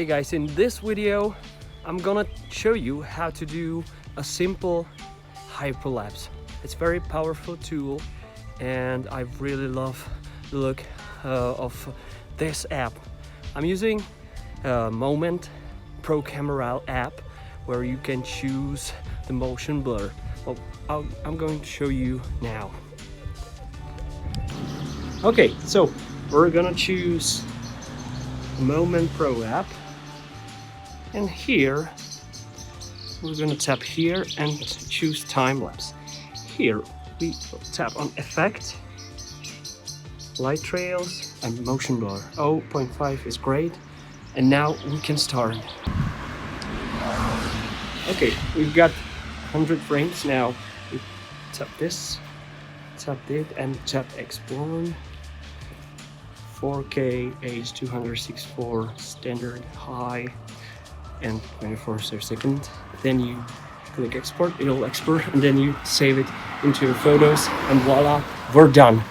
guys, in this video I'm gonna show you how to do a simple hyperlapse. It's a very powerful tool and I really love the look of this app. I'm using Moment Pro Camera app where you can choose the motion blur. Well, I'm going to show you now. Okay, so we're gonna choose Moment Pro app, and here we're gonna tap here and choose time lapse. Here we tap on effect, light trails and motion blur. 0.5 is great, and now we can start. Okay, we've got 100 frames now. We tap this, tap it, and tap export. 4K, H264, standard, high, and 24 per second. Then you click export, it'll export, and then you save it into your photos, and voila, we're done.